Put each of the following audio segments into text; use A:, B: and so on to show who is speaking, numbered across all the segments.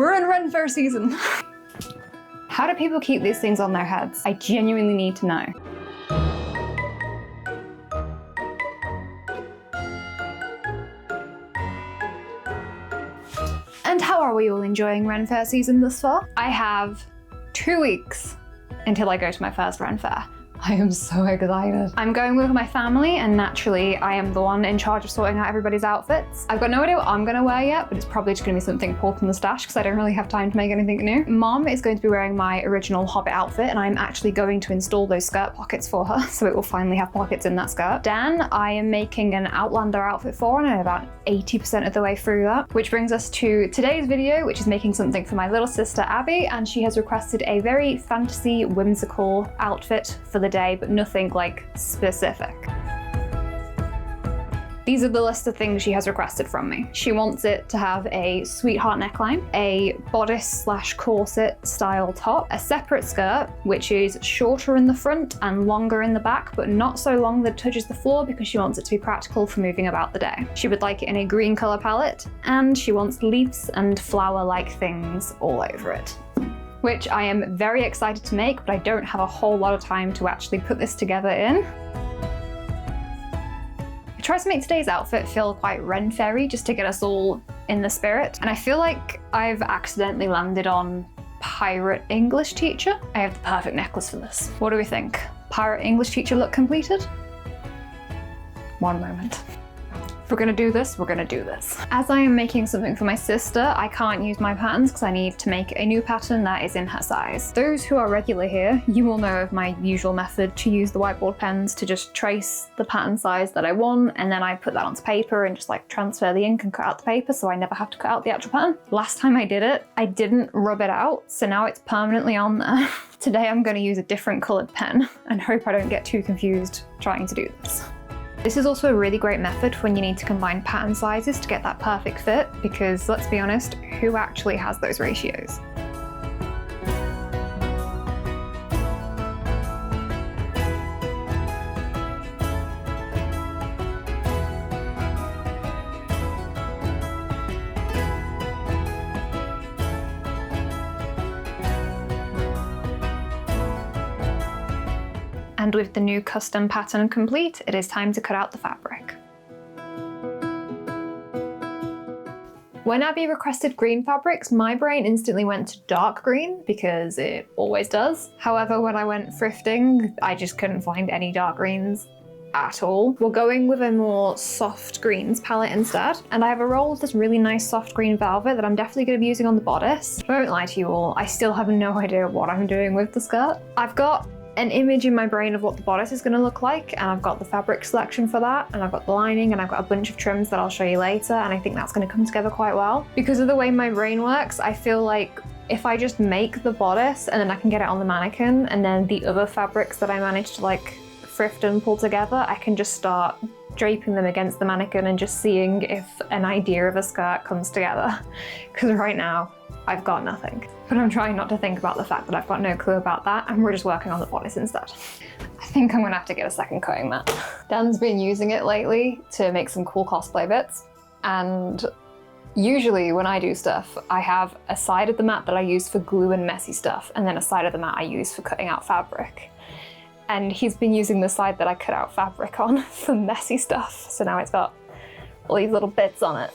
A: We're in Ren Faire season. How do people keep these things on their heads? I genuinely need to know. And how are we all enjoying Ren Faire season thus far? I have 2 weeks until I go to my first Ren Faire. I am so excited. I'm going with my family, and naturally I am the one in charge of sorting out everybody's outfits. I've got no idea what I'm gonna wear yet, but it's probably just gonna be something pulled from the stash because I don't really have time to make anything new. Mom is going to be wearing my original Hobbit outfit, and I'm actually going to install those skirt pockets for her, so it will finally have pockets in that skirt. Dan, I am making an Outlander outfit for, and I'm about 80% of the way through that. Which brings us to today's video, which is making something for my little sister Abby, and she has requested a very fantasy, whimsical outfit for the day, but nothing like specific. These are the list of things she has requested from me. She wants it to have a sweetheart neckline, a bodice / corset style top, a separate skirt, which is shorter in the front and longer in the back, but not so long that it touches the floor because she wants it to be practical for moving about the day. She would like it in a green color palette, and she wants leaves and flower-like things all over it, which I am very excited to make, but I don't have a whole lot of time to actually put this together in. I tried to make today's outfit feel quite Ren Faire just to get us all in the spirit, and I feel like I've accidentally landed on Pirate English Teacher. I have the perfect necklace for this. What do we think? Pirate English Teacher look completed? One moment. If we're gonna do this, we're gonna do this. As I am making something for my sister, I can't use my patterns because I need to make a new pattern that is in her size. Those who are regular here, you will know of my usual method to use the whiteboard pens to just trace the pattern size that I want, and then I put that onto paper and just like transfer the ink and cut out the paper so I never have to cut out the actual pattern. Last time I did it, I didn't rub it out, so now it's permanently on there. Today I'm gonna use a different colored pen and hope I don't get too confused trying to do this. This is also a really great method when you need to combine pattern sizes to get that perfect fit, because let's be honest, who actually has those ratios? And with the new custom pattern complete, it is time to cut out the fabric. When Abby requested green fabrics, my brain instantly went to dark green because it always does. However, when I went thrifting, I just couldn't find any dark greens at all. We're going with a more soft greens palette instead, and I have a roll of this really nice soft green velvet that I'm definitely going to be using on the bodice. I won't lie to you all, I still have no idea what I'm doing with the skirt. I've got an image in my brain of what the bodice is going to look like, and I've got the fabric selection for that, and I've got the lining, and I've got a bunch of trims that I'll show you later, and I think that's going to come together quite well. Because of the way my brain works, I feel like if I just make the bodice and then I can get it on the mannequin, and then the other fabrics that I managed to like thrift and pull together, I can just start draping them against the mannequin and just seeing if an idea of a skirt comes together. Because right now, I've got nothing. But I'm trying not to think about the fact that I've got no clue about that, and we're just working on the bodice instead. I think I'm gonna have to get a second cutting mat. Dan's been using it lately to make some cool cosplay bits, and usually when I do stuff, I have a side of the mat that I use for glue and messy stuff, and then a side of the mat I use for cutting out fabric. And he's been using the side that I cut out fabric on for messy stuff, so now it's got all these little bits on it.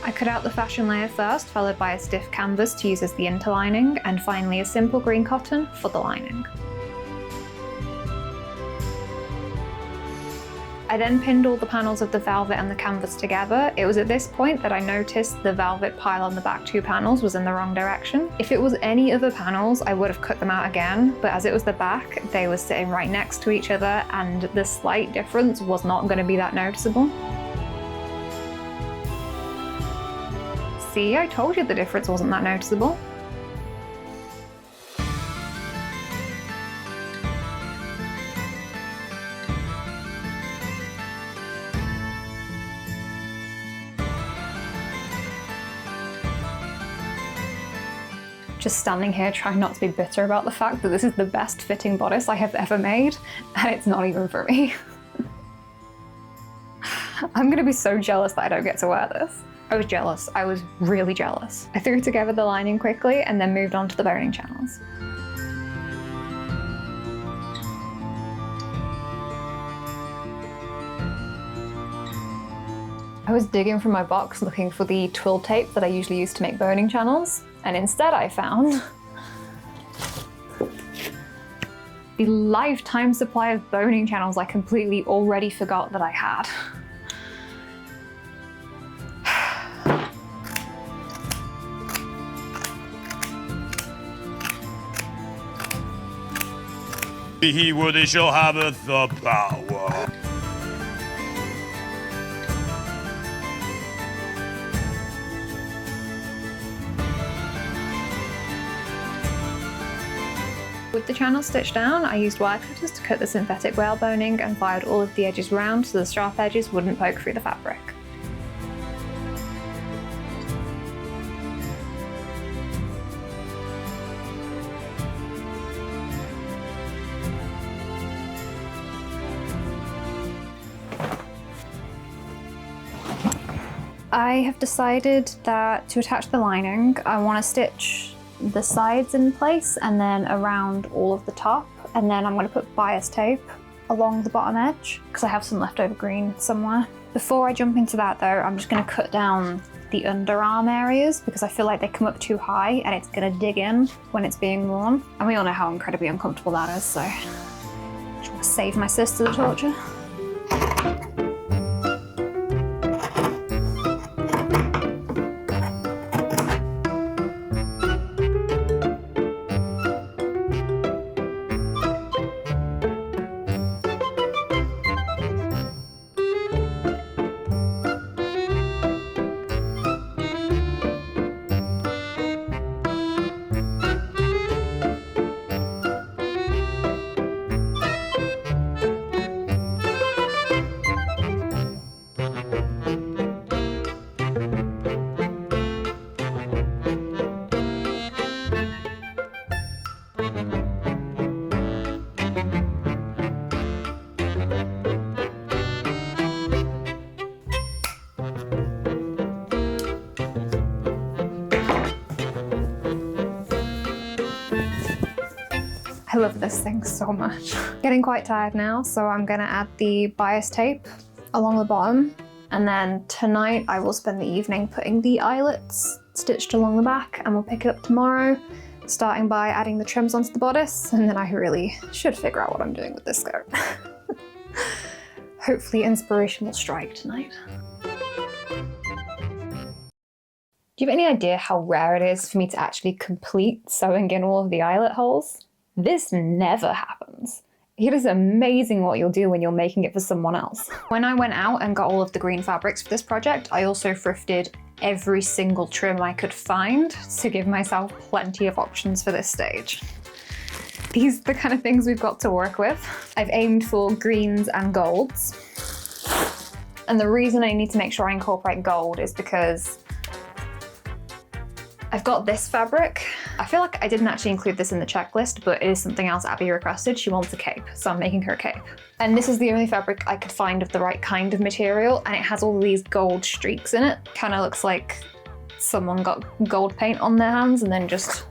A: I cut out the fashion layer first, followed by a stiff canvas to use as the interlining, and finally a simple green cotton for the lining. I then pinned all the panels of the velvet and the canvas together. It was at this point that I noticed the velvet pile on the back 2 panels was in the wrong direction. If it was any other panels, I would have cut them out again, but as it was the back, they were sitting right next to each other, and the slight difference was not going to be that noticeable. See, I told you the difference wasn't that noticeable. Just standing here trying not to be bitter about the fact that this is the best fitting bodice I have ever made, and it's not even for me. I'm gonna be so jealous that I don't get to wear this. I was jealous. I was really jealous. I threw together the lining quickly and then moved on to the boning channels. I was digging through my box looking for the twill tape that I usually use to make boning channels, and instead I found the lifetime supply of boning channels I completely already forgot that I had.
B: He would shall have the power.
A: With the channel stitched down, I used wire cutters to cut the synthetic whale boning and filed all of the edges round so the sharp edges wouldn't poke through the fabric. I have decided that to attach the lining, I want to stitch the sides in place and then around all of the top, and then I'm going to put bias tape along the bottom edge because I have some leftover green somewhere. Before I jump into that though, I'm just going to cut down the underarm areas because I feel like they come up too high and it's going to dig in when it's being worn, and we all know how incredibly uncomfortable that is, so I just want to save my sister the torture. I love this thing so much. Getting quite tired now, so I'm gonna add the bias tape along the bottom, and then tonight I will spend the evening putting the eyelets stitched along the back, and we'll pick it up tomorrow, starting by adding the trims onto the bodice, and then I really should figure out what I'm doing with this skirt. Hopefully inspiration will strike tonight. Do you have any idea how rare it is for me to actually complete sewing in all of the eyelet holes? This never happens. It is amazing what you'll do when you're making it for someone else. When I went out and got all of the green fabrics for this project, I also thrifted every single trim I could find to give myself plenty of options for this stage. These are the kind of things we've got to work with. I've aimed for greens and golds. And the reason I need to make sure I incorporate gold is because I've got this fabric. I feel like I didn't actually include this in the checklist, but it is something else Abby requested. She wants a cape, so I'm making her a cape. And this is the only fabric I could find of the right kind of material, and it has all these gold streaks in it. Kind of looks like someone got gold paint on their hands and then just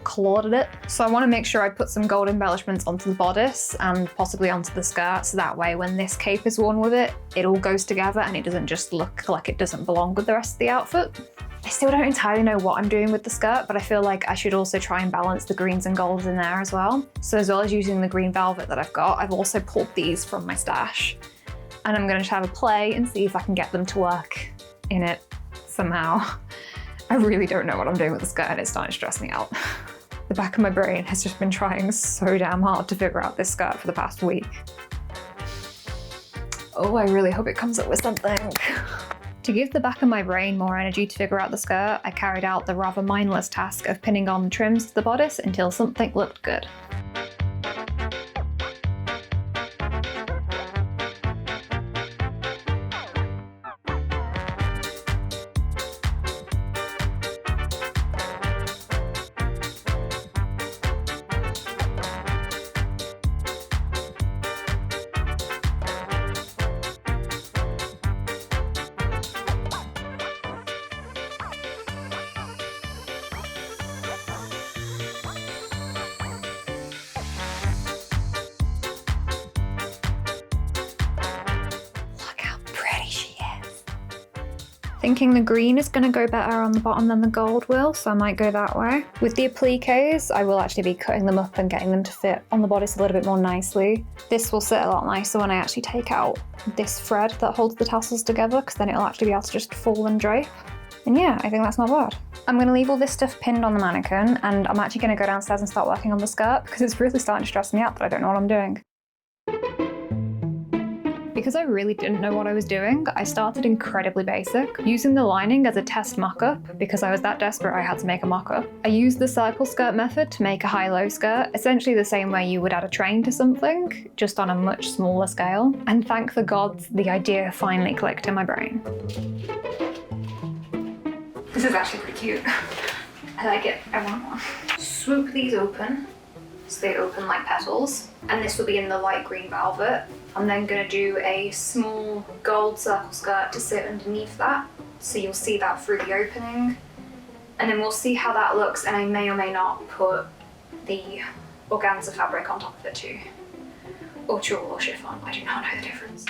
A: clawed at it. So I want to make sure I put some gold embellishments onto the bodice and possibly onto the skirt, so that way when this cape is worn with it, it all goes together and it doesn't just look like it doesn't belong with the rest of the outfit. I still don't entirely know what I'm doing with the skirt, but I feel like I should also try and balance the greens and golds in there as well. So as well as using the green velvet that I've got, I've also pulled these from my stash. And I'm gonna just have a play and see if I can get them to work in it somehow. I really don't know what I'm doing with the skirt and it's starting to stress me out. The back of my brain has just been trying so damn hard to figure out this skirt for the past week. Oh, I really hope it comes up with something. To give the back of my brain more energy to figure out the skirt, I carried out the rather mindless task of pinning on the trims to the bodice until something looked good. Thinking the green is going to go better on the bottom than the gold will, so I might go that way. With the appliques, I will actually be cutting them up and getting them to fit on the bodice a little bit more nicely. This will sit a lot nicer when I actually take out this thread that holds the tassels together, because then it'll actually be able to just fall and drape. And yeah, I think that's not bad. I'm going to leave all this stuff pinned on the mannequin, and I'm actually going to go downstairs and start working on the skirt, because it's really starting to stress me out that I don't know what I'm doing. Because I really didn't know what I was doing, I started incredibly basic, using the lining as a test mock-up because I was that desperate I had to make a mock-up. I used the circle skirt method to make a high-low skirt, essentially the same way you would add a train to something, just on a much smaller scale. And thank the gods, the idea finally clicked in my brain. This is actually pretty cute. I like it, I want one. Swoop these open, so they open like petals, and this will be in the light green velvet. I'm then going to do a small gold circle skirt to sit underneath that, so you'll see that through the opening. And then we'll see how that looks, and I may or may not put the organza fabric on top of it too. Or tulle or chiffon, I do not know the difference.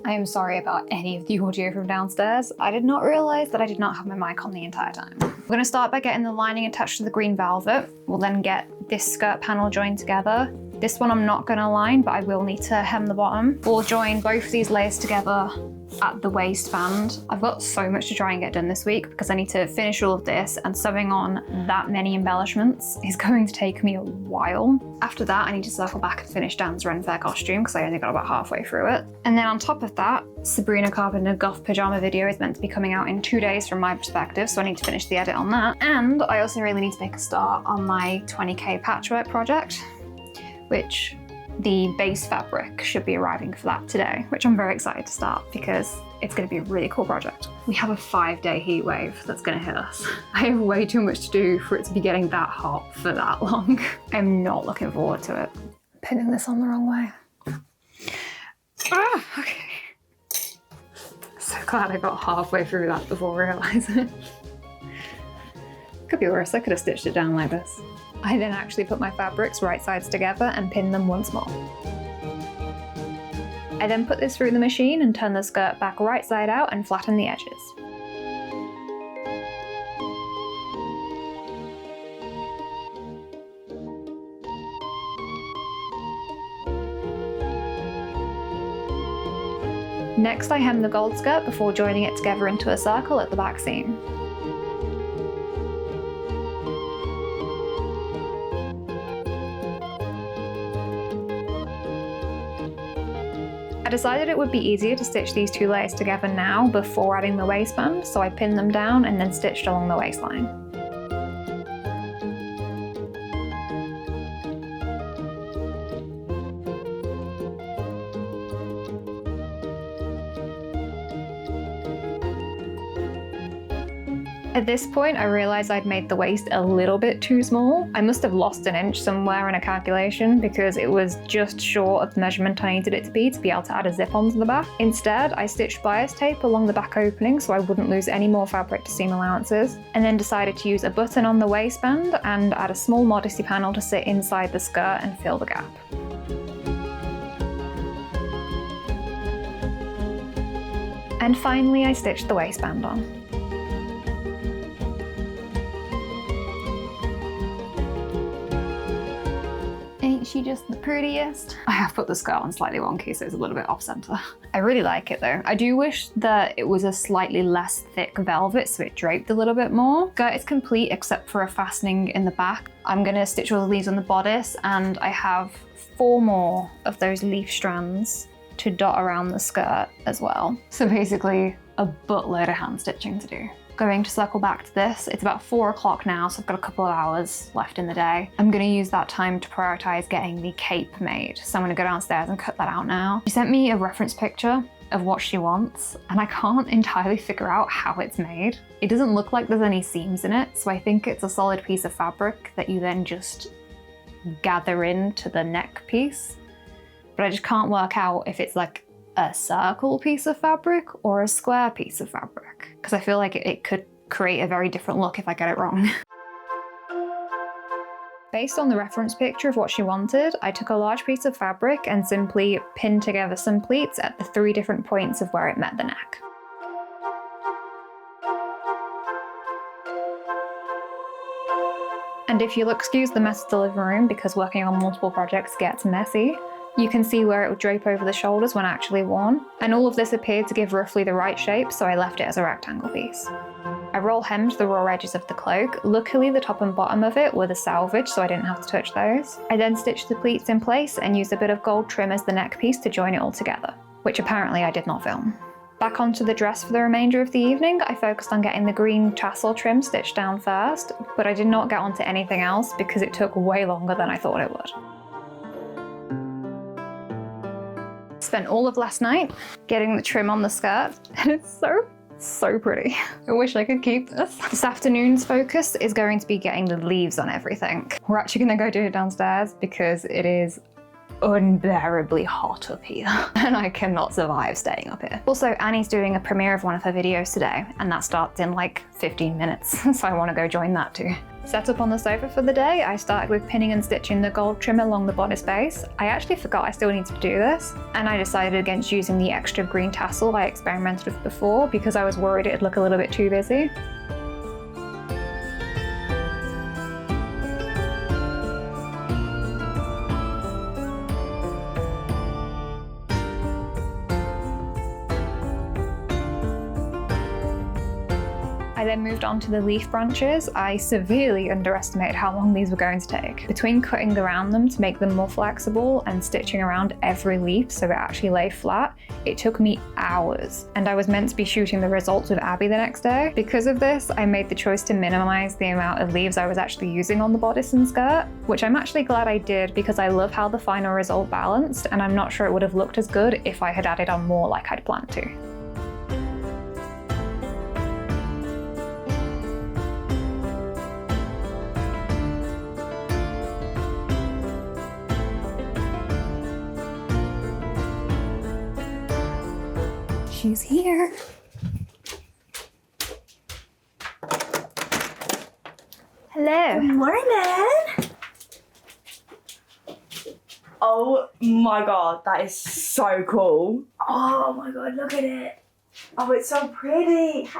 A: I am sorry about any of the audio from downstairs. I did not realize that I did not have my mic on the entire time. I'm gonna start by getting the lining attached to the green velvet. We'll then get this skirt panel joined together. This one I'm not gonna line, but I will need to hem the bottom. We'll join both of these layers together at the waistband. I've got so much to try and get done this week because I need to finish all of this, and sewing on that many embellishments is going to take me a while. After that, I need to circle back and finish Dan's Ren Faire costume because I only got about halfway through it. And then on top of that, Sabrina Carpenter goth pajama video is meant to be coming out in 2 days from my perspective, so I need to finish the edit on that. And I also really need to make a start on my 20k patchwork project, which the base fabric should be arriving for that today, which I'm very excited to start because it's going to be a really cool project. We have a 5-day heat wave that's going to hit us. I have way too much to do for it to be getting that hot for that long. I'm not looking forward to it. I'm pinning this on the wrong way. Ah, okay. So glad I got halfway through that before realizing. Could be worse, I could have stitched it down like this. I then actually put my fabrics right sides together and pin them once more. I then put this through the machine and turn the skirt back right side out and flatten the edges. Next, I hem the gold skirt before joining it together into a circle at the back seam. I decided it would be easier to stitch these 2 layers together now before adding the waistband, so I pinned them down and then stitched along the waistline. At this point, I realized I'd made the waist a little bit too small. I must have lost an inch somewhere in a calculation because it was just short of the measurement I needed it to be able to add a zip onto the back. Instead, I stitched bias tape along the back opening so I wouldn't lose any more fabric to seam allowances, and then decided to use a button on the waistband and add a small modesty panel to sit inside the skirt and fill the gap. And finally, I stitched the waistband on. Ain't she just the prettiest? I have put the skirt on slightly wonky, so it's a little bit off center. I really like it though. I do wish that it was a slightly less thick velvet so it draped a little bit more. Skirt is complete except for a fastening in the back. I'm gonna stitch all the leaves on the bodice, and I have 4 more of those leaf strands to dot around the skirt as well. So basically a buttload of hand stitching to do. Going to circle back to this, it's about 4 o'clock now, so I've got a couple of hours left in the day. I'm gonna use that time to prioritize getting the cape made. So I'm gonna go downstairs and cut that out now. She sent me a reference picture of what she wants, and I can't entirely figure out how it's made. It doesn't look like there's any seams in it, so I think it's a solid piece of fabric that you then just gather into the neck piece. But I just can't work out if it's like a circle piece of fabric or a square piece of fabric, because I feel like it could create a very different look if I get it wrong. Based on the reference picture of what she wanted, I took a large piece of fabric and simply pinned together some pleats at the 3 different points of where it met the neck. And if you'll excuse the mess of the living room, because working on multiple projects gets messy, you can see where it would drape over the shoulders when actually worn. And all of this appeared to give roughly the right shape, so I left it as a rectangle piece. I roll hemmed the raw edges of the cloak. Luckily, the top and bottom of it were the salvage, so I didn't have to touch those. I then stitched the pleats in place and used a bit of gold trim as the neck piece to join it all together, which apparently I did not film. Back onto the dress for the remainder of the evening, I focused on getting the green tassel trim stitched down first, but I did not get onto anything else because it took way longer than I thought it would. Spent all of last night getting the trim on the skirt, and it's so pretty. I wish I could keep this. This afternoon's focus is going to be getting the leaves on everything. We're actually gonna go do it downstairs because it is unbearably hot up here and I cannot survive staying up here. Also, Annie's doing a premiere of one of her videos today and that starts in like 15 minutes, so I want to go join that too. Set up on the sofa for the day, I started with pinning and stitching the gold trim along the bodice base. I actually forgot I still need to do this, and I decided against using the extra green tassel I experimented with before because I was worried it'd look a little bit too busy. I then moved on to the leaf branches. I severely underestimated how long these were going to take. Between cutting around them to make them more flexible and stitching around every leaf so it actually lay flat, it took me hours. And I was meant to be shooting the results with Abby the next day. Because of this, I made the choice to minimize the amount of leaves I was actually using on the bodice and skirt, which I'm actually glad I did because I love how the final result balanced, and I'm not sure it would have looked as good if I had added on more like I'd planned to. She's here. Hello.
C: Good morning. Oh my god, that is so cool. Oh my god, look at it. Oh, it's so pretty.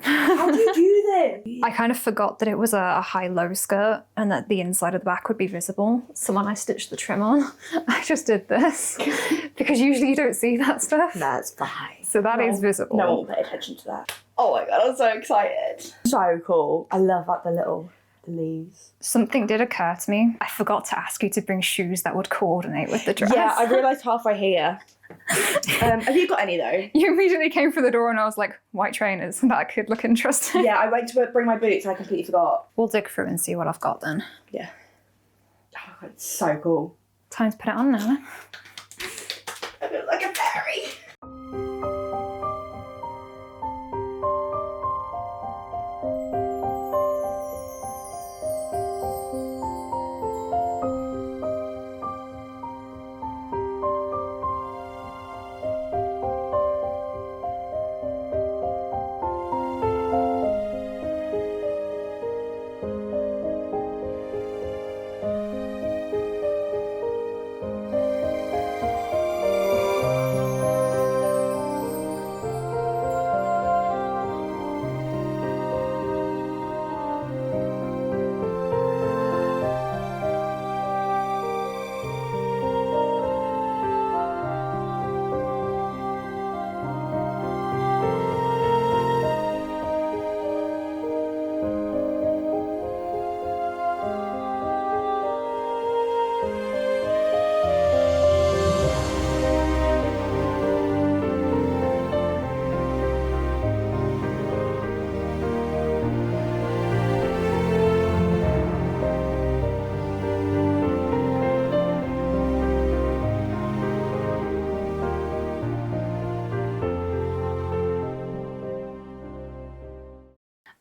C: How do you do this?
A: I kind of forgot that it was a high-low skirt and that the inside of the back would be visible. So when I stitched the trim on, I just did this because usually you don't see that stuff.
C: That's fine.
A: So that is visible.
C: No one will pay attention to that. Oh my god, I'm so excited. So cool. I love like the leaves.
A: Something did occur to me. I forgot to ask you to bring shoes that would coordinate with the dress.
C: Yeah, I realised halfway here. Have you got any though?
A: You immediately came through the door and I was like, white trainers, that could look interesting.
C: Yeah, I went to bring my boots and I completely forgot.
A: We'll dig through and see what I've got then.
C: Yeah. Oh my god, it's so cool.
A: Time to put it on now.
C: I look like a fairy.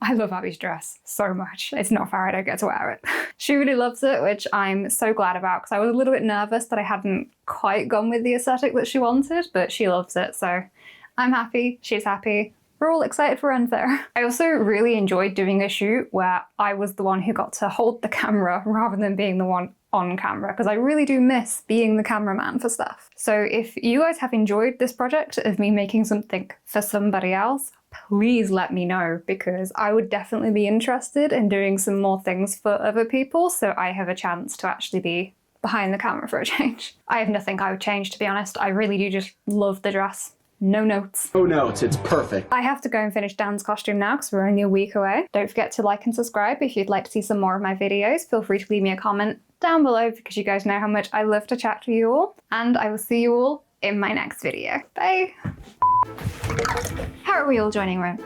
D: I love Abby's dress so much. It's not fair I don't get to wear it. She really loves it, which I'm so glad about because I was a little bit nervous that I hadn't quite gone with the aesthetic that she wanted, but she loves it. So I'm happy, she's happy. We're all excited for Ren Faire. I also really enjoyed doing a shoot where I was the one who got to hold the camera rather than being the one on camera, because I really do miss being the cameraman for stuff. So if you guys have enjoyed this project of me making something for somebody else, please let me know, because I would definitely be interested in doing some more things for other people so I have a chance to actually be behind the camera for a change. I have nothing I would change, to be honest. I really do just love the dress. No notes.
E: No notes, it's perfect.
D: I have to go and finish Dan's costume now because we're only a week away. Don't forget to like and subscribe if you'd like to see some more of my videos. Feel free to leave me a comment down below because you guys know how much I love to chat to you all. And I will see you all in my next video. Bye! How are we all joining Ren?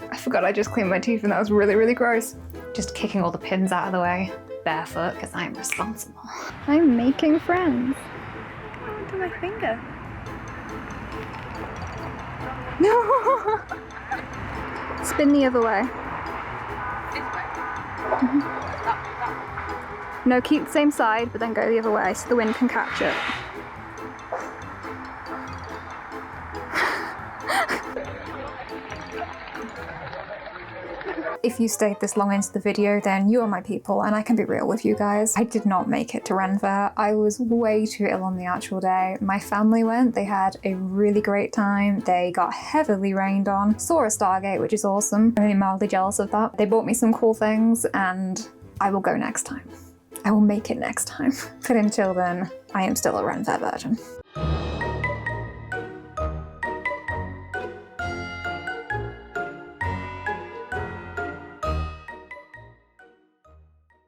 D: I forgot I just cleaned my teeth and that was really, really gross. Just kicking all the pins out of the way. Barefoot because I'm responsible. I'm making friends. Oh, look at my finger. No! Spin the other way. No, keep the same side, but then go the other way so the wind can catch it. If you stayed this long into the video, then you are my people and I can be real with you guys. I did not make it to Ren Faire. I was way too ill on the actual day. My family went, they had a really great time. They got heavily rained on, saw a Stargate, which is awesome. I'm really mildly jealous of that. They bought me some cool things and I will go next time. I will make it next time. But until then, I am still a Ren Faire virgin.